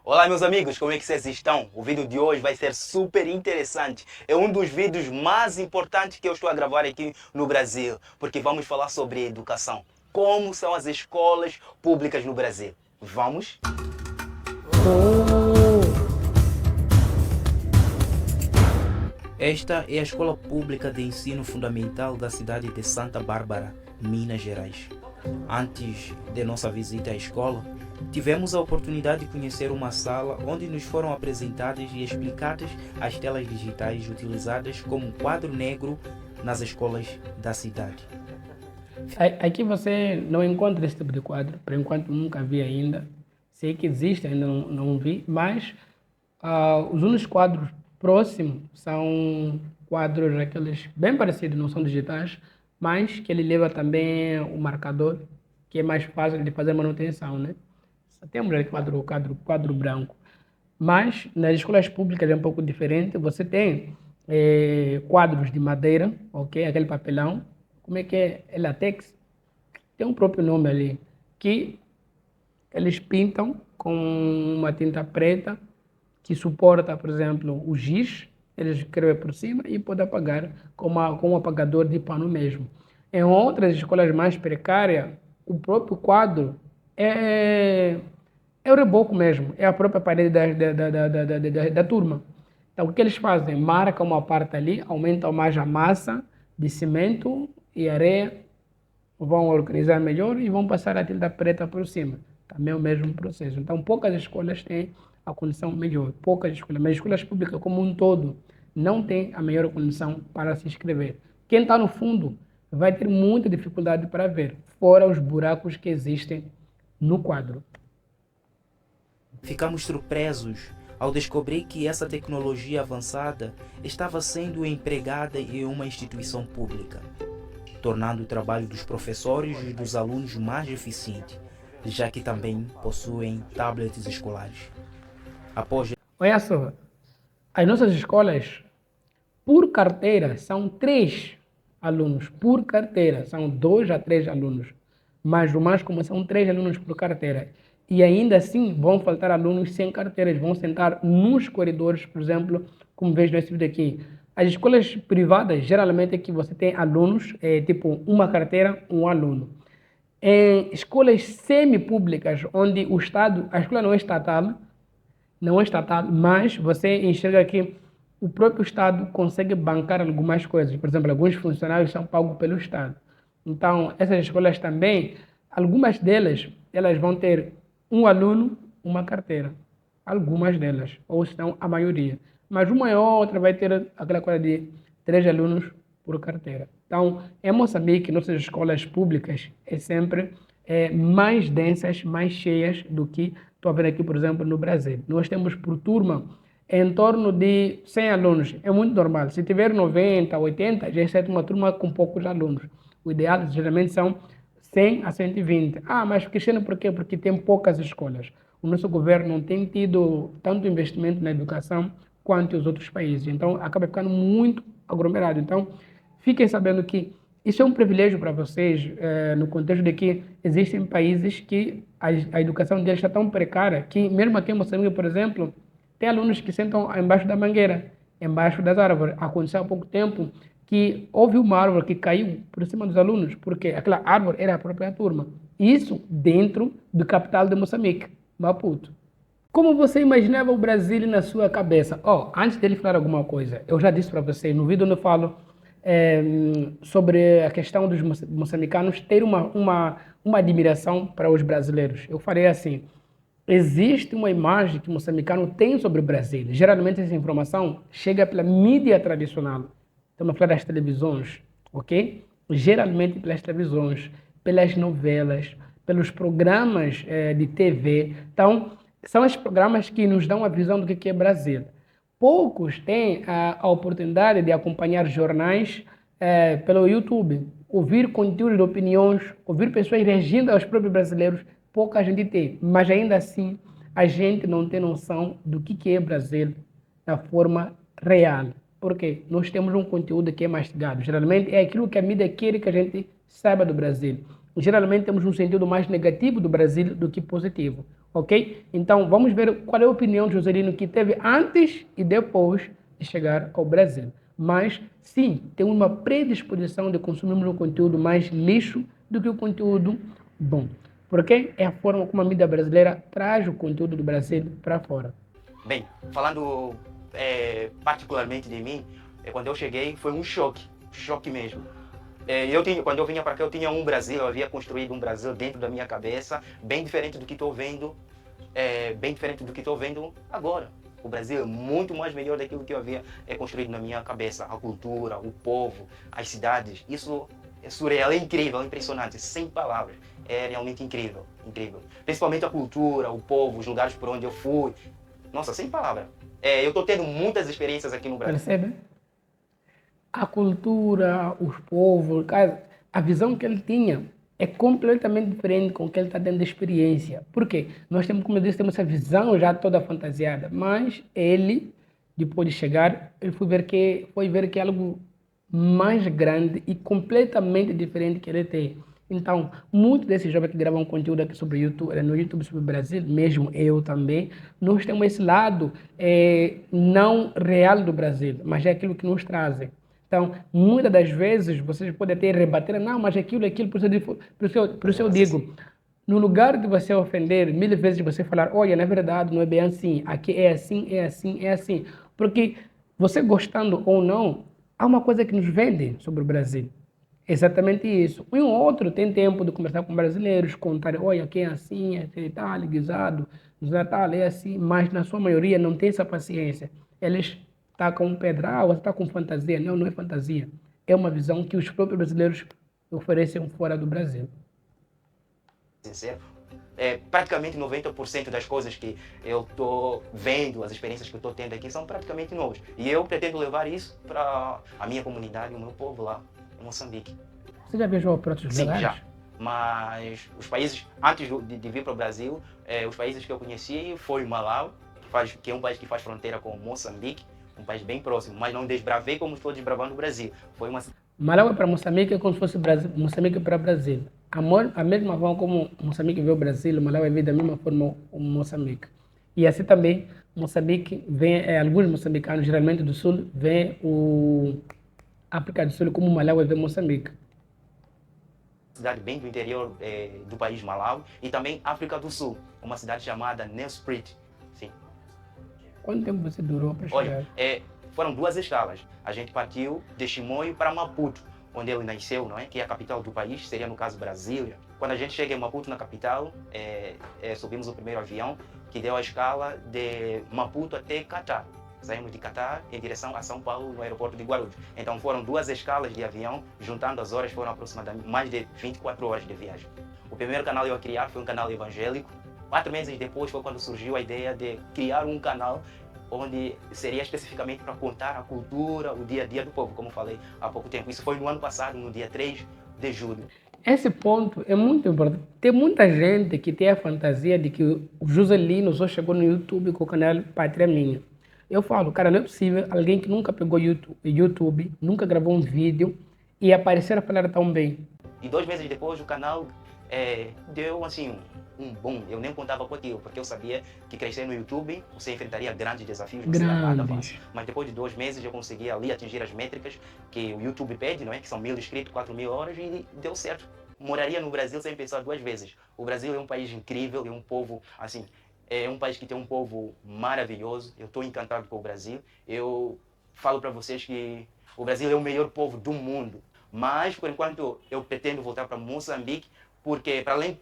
Olá meus amigos, como é que vocês estão? O vídeo de hoje vai ser super interessante. É um dos vídeos mais importantes que eu estou a gravar aqui no Brasil, porque vamos falar sobre educação. Como são as escolas públicas no Brasil? Vamos? Oh, Esta é a escola pública de ensino fundamental da cidade de Santa Bárbara, Minas Gerais. Antes de nossa visita à escola, tivemos a oportunidade de conhecer uma sala onde nos foram apresentadas e explicadas as telas digitais utilizadas como quadro negro nas escolas da cidade. aqui você não encontra esse tipo de quadro, por enquanto nunca vi ainda. Sei que existe, ainda não vi, mas os únicos quadros próximos são quadros aqueles bem parecidos, não são digitais, mas que ele leva também o marcador, que é mais fácil de fazer manutenção, né? Só temos ali quadro branco. Mas nas escolas públicas é um pouco diferente. Você tem quadros de madeira, ok? Aquele papelão. Como é que é? É latex? Tem um próprio nome ali. Que eles pintam com uma tinta preta que suporta, por exemplo, o giz. Eles escrevem por cima e pode apagar com um apagador de pano mesmo. Em outras escolas mais precárias, o próprio quadro é é o reboco mesmo, é a própria parede da turma. Então, o que eles fazem? Marcam uma parte ali, aumentam mais a massa de cimento e areia, vão organizar melhor e vão passar a tinta preta por cima. Também é o mesmo processo. Então, poucas escolas têm a condição melhor, poucas escolas, mas escolas públicas como um todo não têm a melhor condição para se inscrever. Quem está no fundo vai ter muita dificuldade para ver, fora os buracos que existem no quadro. Ficamos surpresos ao descobrir que essa tecnologia avançada estava sendo empregada em uma instituição pública, tornando o trabalho dos professores e dos alunos mais eficiente, já que também possuem tablets escolares. Após Olha só, as nossas escolas, por carteira, são 3 alunos. Por carteira, são 2 a 3 alunos. Mas o mais comum são 3 alunos por carteira. E ainda assim vão faltar alunos sem carteiras, vão sentar nos corredores, por exemplo, como vejo nesse vídeo aqui. As escolas privadas, geralmente, é que você tem alunos, tipo uma carteira, um aluno. Em escolas semi-públicas, onde o Estado, a escola não é estatal, mas você enxerga que o próprio Estado consegue bancar algumas coisas. Por exemplo, alguns funcionários são pagos pelo Estado. Então, essas escolas também, algumas delas, elas vão ter um aluno, uma carteira. Algumas delas, ou senão a maioria. Mas uma e outra vai ter aquela coisa de 3 alunos por carteira. Então, em Moçambique, nossas escolas públicas é sempre mais densas, mais cheias do que estou a ver aqui, por exemplo, no Brasil. Nós temos por turma em torno de 100 alunos. É muito normal. Se tiver 90, 80, já é uma turma com poucos alunos. O ideal geralmente são 100 a 120. Ah, mas Cristiano, por quê? Porque tem poucas escolas. O nosso governo não tem tido tanto investimento na educação quanto os outros países. Então, acaba ficando muito aglomerado. Então, fiquem sabendo que isso é um privilégio para vocês, no contexto de que existem países que a educação deles está tão precária que, mesmo aqui em Moçambique, por exemplo, tem alunos que sentam embaixo da mangueira, embaixo das árvores. Aconteceu há pouco tempo que houve uma árvore que caiu por cima dos alunos, porque aquela árvore era a própria turma. Isso dentro do capital de Moçambique, Maputo. Como você imaginava o Brasil na sua cabeça? Antes dele falar alguma coisa, eu já disse para você no vídeo onde eu falo sobre a questão dos moçambicanos ter uma admiração para os brasileiros. Eu falei assim, existe uma imagem que o moçambicano tem sobre o Brasil. Geralmente essa informação chega pela mídia tradicional. Estamos a falar das televisões, ok? Geralmente pelas televisões, pelas novelas, pelos programas de TV. Então, são os programas que nos dão a visão do que é Brasil. Poucos têm a oportunidade de acompanhar jornais pelo YouTube, ouvir conteúdos de opiniões, ouvir pessoas reagindo aos próprios brasileiros. Pouca gente tem, mas ainda assim a gente não tem noção do que é Brasil da forma real. Porque nós temos um conteúdo que é mastigado. Geralmente é aquilo que a mídia quer que a gente saiba do Brasil. Geralmente temos um sentido mais negativo do Brasil do que positivo. Ok? Então, vamos ver qual é a opinião de Joselino que teve antes e depois de chegar ao Brasil. Mas, sim, tem uma predisposição de consumir um conteúdo mais lixo do que o conteúdo bom. Porque é a forma como a mídia brasileira traz o conteúdo do Brasil para fora. Bem, falando particularmente de mim, quando eu cheguei foi um choque mesmo. Quando eu vinha para cá, eu tinha um Brasil, eu havia construído um Brasil dentro da minha cabeça, bem diferente do que estou vendo, bem diferente do que estou vendo agora. O Brasil é muito mais melhor daquilo que eu havia construído na minha cabeça. A cultura, o povo, as cidades, isso é surreal, é incrível, é impressionante, sem palavras. É realmente incrível, incrível. Principalmente a cultura, o povo, os lugares por onde eu fui. Nossa, sem palavras. Eu estou tendo muitas experiências aqui no Brasil. Percebe? A cultura, os povos, cara, a visão que ele tinha é completamente diferente com o que ele está tendo de experiência. Por quê? Nós temos, como eu disse, temos essa visão já toda fantasiada, mas ele, depois de chegar, ele foi ver que é algo mais grande e completamente diferente que ele tem. Então, muitos desses jovens que gravam conteúdo aqui sobre YouTube, no YouTube sobre o Brasil, mesmo eu também, nós temos esse lado não real do Brasil, mas é aquilo que nos trazem. Então, muitas das vezes, vocês podem até rebater, não, mas aquilo, por isso eu digo, no lugar de você ofender, 1000 vezes você falar, olha, na verdade, não é bem assim, aqui é assim, é assim, é assim. Porque você gostando ou não, há uma coisa que nos vende sobre o Brasil. Exatamente isso. Um outro tem tempo de conversar com brasileiros, contar, olha, aqui é assim, é tal, guisado, no Natal é assim, mas na sua maioria não tem essa paciência. Eles tacam um pedra, você está com fantasia. Não, não é fantasia. É uma visão que os próprios brasileiros oferecem fora do Brasil. Sincero. Praticamente 90% das coisas que eu estou vendo, as experiências que eu estou tendo aqui são praticamente novas. E eu pretendo levar isso para a minha comunidade, o meu povo lá em Moçambique. Você já viajou para outros Sim, lugares? já. Mas os países, antes de vir para o Brasil, os países que eu conheci foi Malawi, que é um país que faz fronteira com Moçambique, um país bem próximo, mas não desbravei como estou desbravando o Brasil. Foi uma Malawi para Moçambique é como se fosse Brasil, Moçambique para Brasil. A mesma forma como Moçambique vê o Brasil, Malawi vê da mesma forma o Moçambique. E assim também, Moçambique vê, alguns moçambicanos, geralmente do sul, vê o África do Sul como Malawi vê Moçambique. cidade bem do interior do país Malawi e também África do Sul, uma cidade chamada Nelspruit. Sim. Quanto tempo você durou para chegar? Olha, foram 2 escalas. A gente partiu de Chimoio para Maputo, onde ele nasceu, não é? Que é a capital do país, seria no caso Brasília. Quando a gente chega em Maputo, na capital, subimos o primeiro avião que deu a escala de Maputo até Catar. Saímos de Catar em direção a São Paulo, no aeroporto de Guarulhos. Então foram 2 escalas de avião, juntando as horas foram aproximadamente mais de 24 horas de viagem. O primeiro canal eu a criar foi um canal evangélico. 4 meses depois foi quando surgiu a ideia de criar um canal onde seria especificamente para contar a cultura, o dia a dia do povo, como falei há pouco tempo. Isso foi no ano passado, no dia 3 de julho. Esse ponto é muito importante. Tem muita gente que tem a fantasia de que o Joselino só chegou no YouTube com o canal Pátria Minha. Eu falo, cara, não é possível alguém que nunca pegou YouTube, nunca gravou um vídeo e aparecer a falar tão bem. E 2 meses depois o canal deu assim um boom. Eu nem contava com aquilo, porque eu sabia que crescer no YouTube você enfrentaria grandes desafios, não seria nada fácil. Mas depois de 2 meses eu consegui ali atingir as métricas que o YouTube pede, não é? Que são 1000 inscritos, 4000 horas e deu certo. Moraria no Brasil sem pensar 2 vezes. O Brasil é um país incrível, é um povo assim, é um país que tem um povo maravilhoso. Eu estou encantado com o Brasil. Eu falo para vocês que o Brasil é o melhor povo do mundo. Mas, por enquanto, eu pretendo voltar para Moçambique, porque para além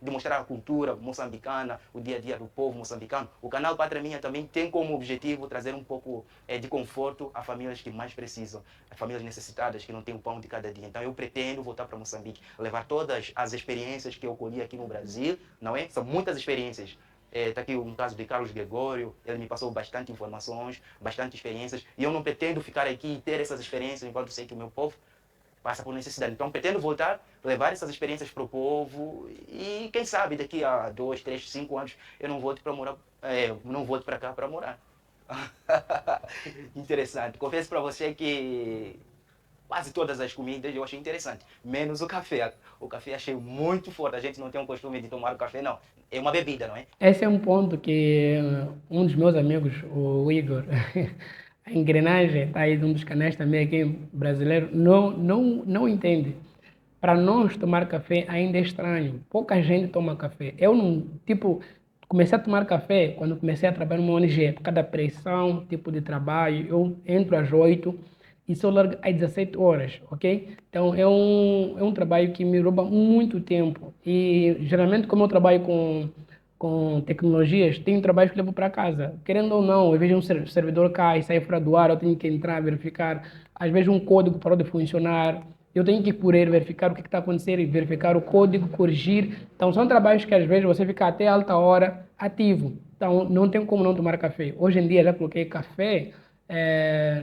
de mostrar a cultura moçambicana, o dia a dia do povo moçambicano, o canal Pátria Minha também tem como objetivo trazer um pouco de conforto a famílias que mais precisam, a famílias necessitadas que não têm o pão de cada dia. Então eu pretendo voltar para Moçambique, levar todas as experiências que eu colhi aqui no Brasil, não é? São muitas experiências. Está aqui um caso de Carlos Gregório, ele me passou bastante informações, bastante experiências, e eu não pretendo ficar aqui e ter essas experiências enquanto sei que o meu povo passa por necessidade. Então pretendo voltar, levar essas experiências para o povo e quem sabe daqui a 2, 3, 5 anos eu não volte para morar, não volte para cá para morar. Interessante. Confesso para você que quase todas as comidas eu achei interessante, menos o café. O café achei muito forte. A gente não tem o costume de tomar o café, não. É uma bebida, não é? Esse é um ponto que um dos meus amigos, o Igor, a engrenagem está aí de um dos canais também aqui brasileiro, não entende. Para nós tomar café ainda é estranho. Pouca gente toma café. Eu não, tipo, comecei a tomar café quando comecei a trabalhar numa ONG, por causa da pressão, tipo de trabalho. Eu entro às 8 e só largo às 17 horas, ok? Então é um trabalho que me rouba muito tempo. E geralmente, como eu trabalho com tecnologias, tenho trabalhos que levo para casa. Querendo ou não, às vezes um servidor cai, sai fora do ar, eu tenho que entrar, verificar. Às vezes um código parou de funcionar, eu tenho que ir por ele, verificar o que está acontecendo, verificar o código, corrigir. Então são trabalhos que às vezes você fica até alta hora ativo. Então não tem como não tomar café. Hoje em dia já coloquei café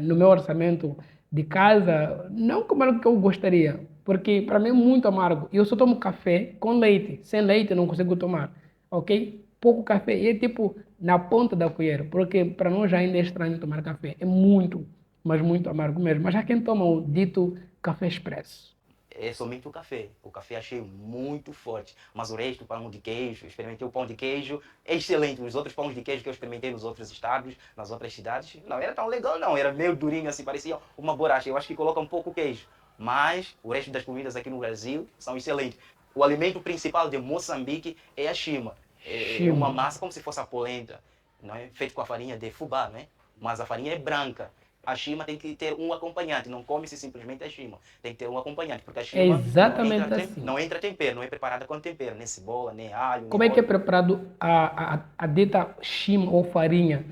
no meu orçamento de casa, não como o que eu gostaria, porque para mim é muito amargo. Eu só tomo café com leite. Sem leite eu não consigo tomar, ok? Pouco café e é tipo na ponta da colher, porque para nós já ainda é estranho tomar café. É muito, mas muito amargo mesmo. Mas há quem toma o dito café expresso. É somente o café. O café achei muito forte. Mas o resto, pão de queijo, experimentei o pão de queijo, é excelente. Os outros pães de queijo que eu experimentei nos outros estados, nas outras cidades, não era tão legal não. Era meio durinho assim, parecia uma bolacha. Eu acho que coloca um pouco queijo. Mas o resto das comidas aqui no Brasil são excelentes. O alimento principal de Moçambique é a chima. É uma Chima. massa como se fosse a polenta, não é? Feito com a farinha de fubá, não é? Mas a farinha é branca. A chima tem que ter um acompanhante, não come-se simplesmente a chima. Tem que ter um acompanhante, porque a É chima exatamente assim. não entra tempero, não é preparada com tempero, nem cebola, nem alho, nem Como é que é óleo. preparado a dita chima ou farinha?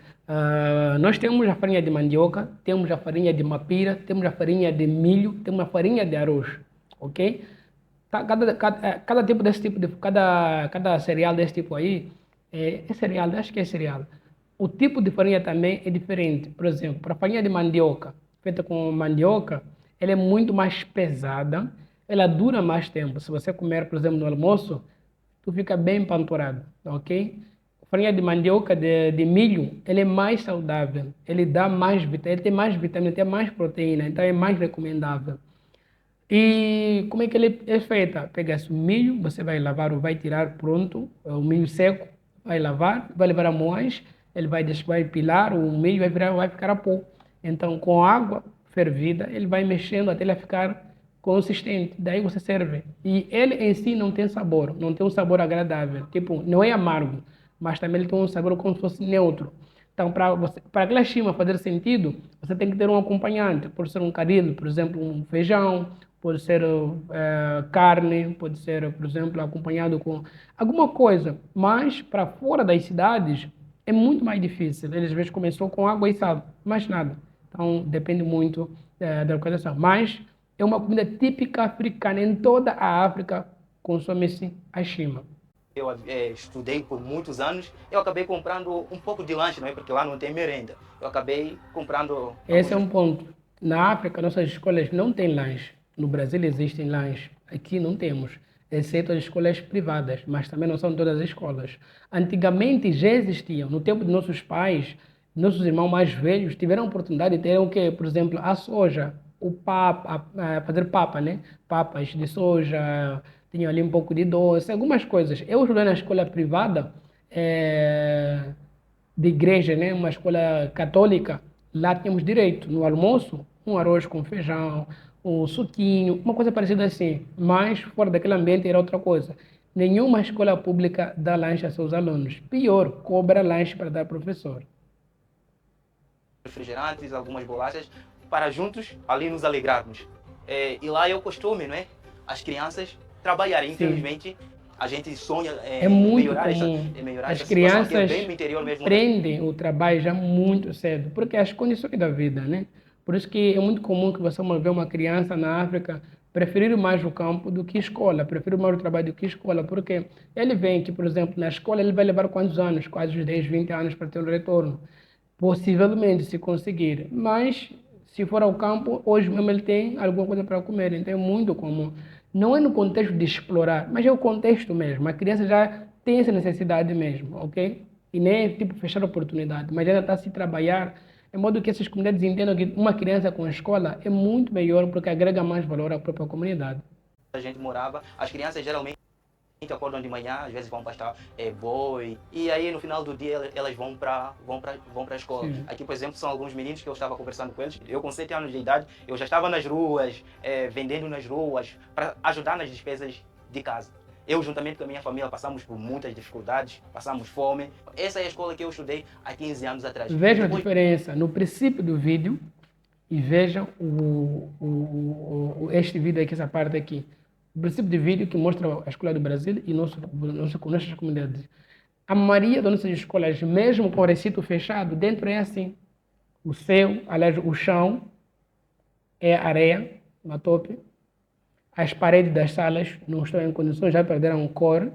Nós temos a farinha de mandioca, temos a farinha de mapira, temos a farinha de milho, temos a farinha de arroz, ok? Cada tipo desse tipo, cada cereal desse tipo aí, é cereal, acho que é cereal. O tipo de farinha também é diferente. Por exemplo, para a farinha de mandioca, feita com mandioca, ela é muito mais pesada, ela dura mais tempo. Se você comer, por exemplo, no almoço, tu fica bem empanturado, ok? Farinha de mandioca, de milho, ele é mais saudável, ele dá mais vitamina, ele tem mais vitamina, tem mais proteína, então é mais recomendável. E como é que ele é feita? Pega-se o milho, você vai lavar ou vai tirar pronto, o milho seco, vai lavar, vai levar a moagem, ele vai pilar, o milho vai ficar a pó. Então, com água fervida, ele vai mexendo até ele ficar consistente. Daí você serve. E ele em si não tem sabor, não tem um sabor agradável. Tipo, não é amargo, mas também ele tem um sabor como se fosse neutro. Então, para aquela chima fazer sentido, você tem que ter um acompanhante. Pode ser um caril, por exemplo, um feijão, pode ser carne, pode ser, por exemplo, acompanhado com alguma coisa. Mas para fora das cidades é muito mais difícil. Eles às vezes começou com água e sal, mais nada. Então depende muito da localização. Mas é uma comida típica africana. Em toda a África consome-se a chima. Eu estudei por muitos anos, eu acabei comprando um pouco de lanche, não é? Porque lá não tem merenda. Eu acabei comprando Esse é alguns. um ponto. Na África, nossas escolas não têm lanche. No Brasil existem lanches. Aqui não temos, exceto as escolas privadas, mas também não são todas as escolas. Antigamente já existiam. No tempo de nossos pais, nossos irmãos mais velhos tiveram a oportunidade de ter o que, por exemplo, a soja, o papa, fazer papa, né? Papas de soja, tinham ali um pouco de doce, algumas coisas. Eu estudei na escola privada, de igreja, né? Uma escola católica, lá tínhamos direito, no almoço, um arroz com feijão, um suquinho, uma coisa parecida assim. Mas fora daquele ambiente era outra coisa. Nenhuma escola pública dá lanche a seus alunos. Pior, cobra lanche para dar ao professor. Refrigerantes, algumas bolachas, para juntos ali nos alegrarmos. E lá é o costume, não é? As crianças trabalharem. Sim, Infelizmente, a gente sonha é em muito melhorar comum. melhorar As essa situação, que é crianças bem no interior mesmo. prendem o trabalho já muito cedo, porque as condições da vida, né? Por isso que é muito comum que você vê uma criança na África preferir mais o campo do que escola, preferir mais o trabalho do que escola, porque ele vem que, por exemplo, na escola ele vai levar quantos anos? Quase uns 10, 20 anos para ter um retorno. Possivelmente, se conseguir. Mas, se for ao campo, hoje mesmo ele tem alguma coisa para comer. Então, é muito comum. Não é no contexto de explorar, mas é o contexto mesmo. A criança já tem essa necessidade mesmo, ok? E nem é tipo fechar a oportunidade, mas ainda está a se trabalhar de modo que essas comunidades entendam que uma criança com escola é muito melhor porque agrega mais valor à própria comunidade. A gente morava, as crianças geralmente acordam de manhã, às vezes vão pastar boi, e aí no final do dia elas vão para a escola. Sim. Aqui, por exemplo, são alguns meninos que eu estava conversando com eles. Eu com 7 anos de idade, eu já estava nas ruas, vendendo nas ruas, para ajudar nas despesas de casa. Eu, juntamente com a minha família, passamos por muitas dificuldades, passamos fome. Essa é a escola que eu estudei há 15 anos atrás. Vejam a diferença no princípio do vídeo e vejam este vídeo aqui, essa parte aqui. O princípio de vídeo que mostra a escola do Brasil e nossas comunidades. A maioria das nossas escolas, mesmo com o recinto fechado, dentro é assim. O céu, aliás, o chão é areia, uma tope. As paredes das salas não estão em condições, já perderam cor.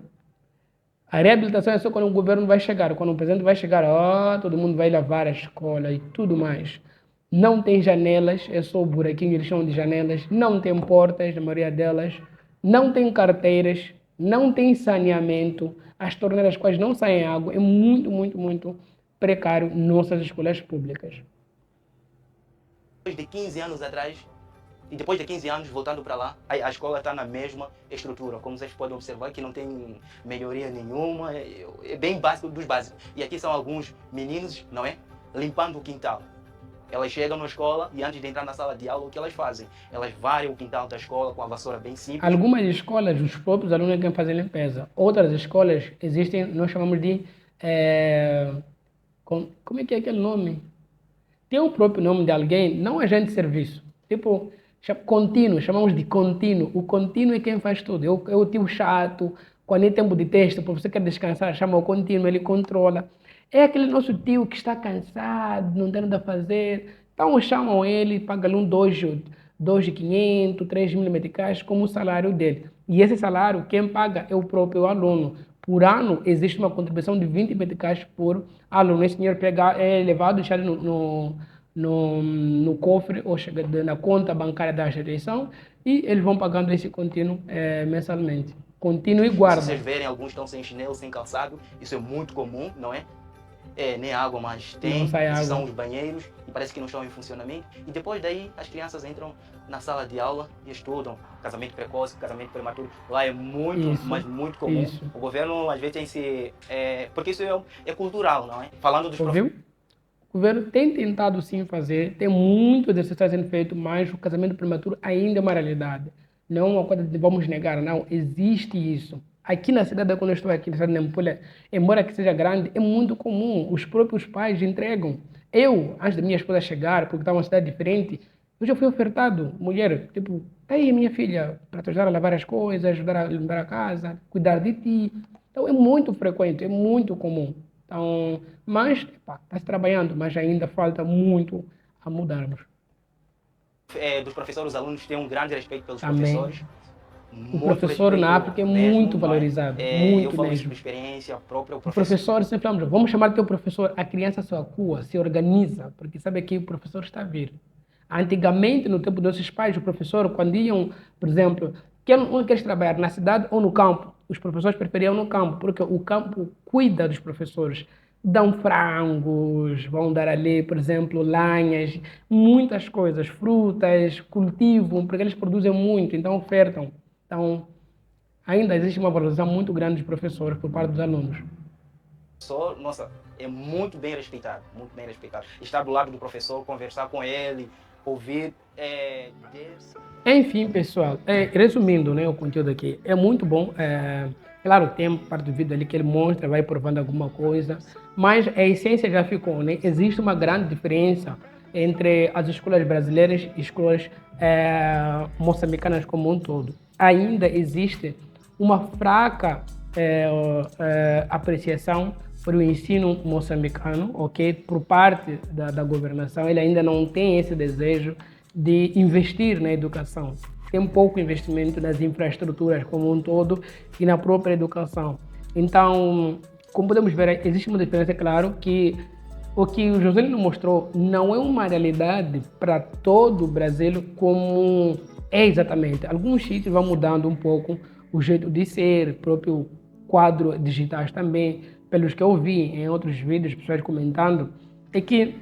A reabilitação é só quando o governo vai chegar. Quando o presidente vai chegar, todo mundo vai lavar a escola e tudo mais. Não tem janelas, é só o buraquinho, eles chamam de janelas. Não tem portas, na maioria delas. Não tem carteiras, não tem saneamento. As torneiras quais não saem água. É muito, muito, muito precário nossas escolas públicas. Depois de 15 anos atrás, e depois de 15 anos voltando para lá, a escola está na mesma estrutura. Como vocês podem observar, que não tem melhoria nenhuma, é bem básico dos básicos. E aqui são alguns meninos, não é? Limpando o quintal. Elas chegam na escola e antes de entrar na sala de aula, o que elas fazem? Elas varrem o quintal da escola com a vassoura bem simples. Algumas escolas, os próprios alunos querem fazer limpeza. Outras escolas existem, nós chamamos de... como é que é aquele nome? Tem o próprio nome de alguém, não agente de serviço. Tipo, contínuo, chamamos de contínuo. O contínuo é quem faz tudo. É o tio chato, quando é tempo de teste, o professor quer descansar, chama o contínuo, ele controla. É aquele nosso tio que está cansado, não tem nada a fazer. Então chamam ele, pagam-lhe um 2.500, 3.000 meticais como o salário dele. E esse salário, quem paga é o próprio aluno. Por ano, existe uma contribuição de 20 meticais por aluno. Esse dinheiro é levado, deixado no cofre ou na conta bancária da instituição e eles vão pagando esse contínuo mensalmente. Contínuo e guarda. Se vocês verem, alguns estão sem chinelo, sem calçado, isso é muito comum, não é? Nem água, mas tem. Esses são os banheiros e parece que não estão em funcionamento. E depois daí as crianças entram na sala de aula e estudam. Casamento precoce, casamento prematuro. Lá é muito, mas muito comum. Isso. O governo às vezes tem se... porque isso é cultural, não é? Falando dos professores. O governo tem tentado sim fazer, tem muito exercício sendo feito, mas o casamento prematuro ainda é uma realidade. Não é uma coisa de vamos negar, não. Existe isso. Aqui na cidade, quando eu estou aqui na cidade de Nampula, embora que seja grande, é muito comum. Os próprios pais entregam. Eu, antes da minha esposa chegar, porque estava em uma cidade diferente, eu já fui ofertado, mulher, tipo, aí minha filha, para te ajudar a lavar as coisas, ajudar a limpar a casa, cuidar de ti. Então é muito frequente, é muito comum. Então, mas está se trabalhando, mas ainda falta muito a mudarmos. Dos professores, os alunos têm um grande respeito pelos professores. O professor na África é muito valorizado, muito eu falo mesmo. Isso por experiência própria. O professor, sempre falamos, vamos chamar de teu professor, a criança se acua, se organiza, porque sabe que o professor está a vir. Antigamente, no tempo dos nossos pais, o professor, quando iam, por exemplo, um quer trabalhar na cidade ou no campo, os professores preferiam no campo, porque o campo cuida dos professores. Dão frangos, vão dar ali, por exemplo, lanhas, muitas coisas, frutas, cultivam, porque eles produzem muito, então ofertam. Então, ainda existe uma valorização muito grande dos professores por parte dos alunos. Nossa, é muito bem respeitado, muito bem respeitado. Estar do lado do professor, conversar com ele, ouvir... Enfim, pessoal, resumindo, né, o conteúdo aqui, é muito bom. Claro, tem parte do vídeo ali que ele mostra, vai provando alguma coisa, mas a essência já ficou, né? Existe uma grande diferença entre as escolas brasileiras e escolas moçambicanas como um todo. Ainda existe uma fraca apreciação para o ensino moçambicano, ok? Por parte da governação, ele ainda não tem esse desejo de investir na educação. Tem pouco investimento nas infraestruturas como um todo e na própria educação. Então, como podemos ver, existe uma diferença, claro, que o que o Joselino mostrou não é uma realidade para todo o Brasil como é exatamente. Alguns sítios vão mudando um pouco o jeito de ser, próprio quadro digitais também, pelos que eu vi em outros vídeos, pessoas comentando, é que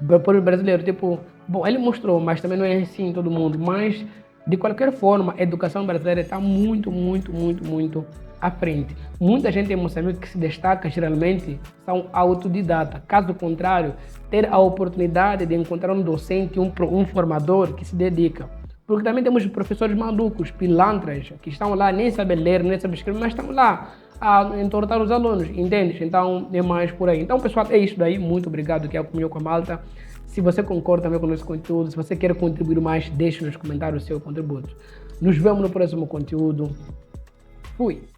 Para o brasileiro, tipo, bom, ele mostrou, mas também não é assim em todo mundo. Mas, de qualquer forma, a educação brasileira está muito à frente. Muita gente em Moçambique que se destaca, geralmente, são autodidatas. Caso contrário, ter a oportunidade de encontrar um docente, um formador que se dedica. Porque também temos professores malucos, pilantras, que estão lá, nem sabem ler, nem sabem escrever, mas estão lá a entortar os alunos, entende? Então, é mais por aí. Então, pessoal, é isso daí. Muito obrigado que acompanhou com a malta. Se você concorda também com o nosso conteúdo, se você quer contribuir mais, deixe nos comentários o seu contributo. Nos vemos no próximo conteúdo. Fui!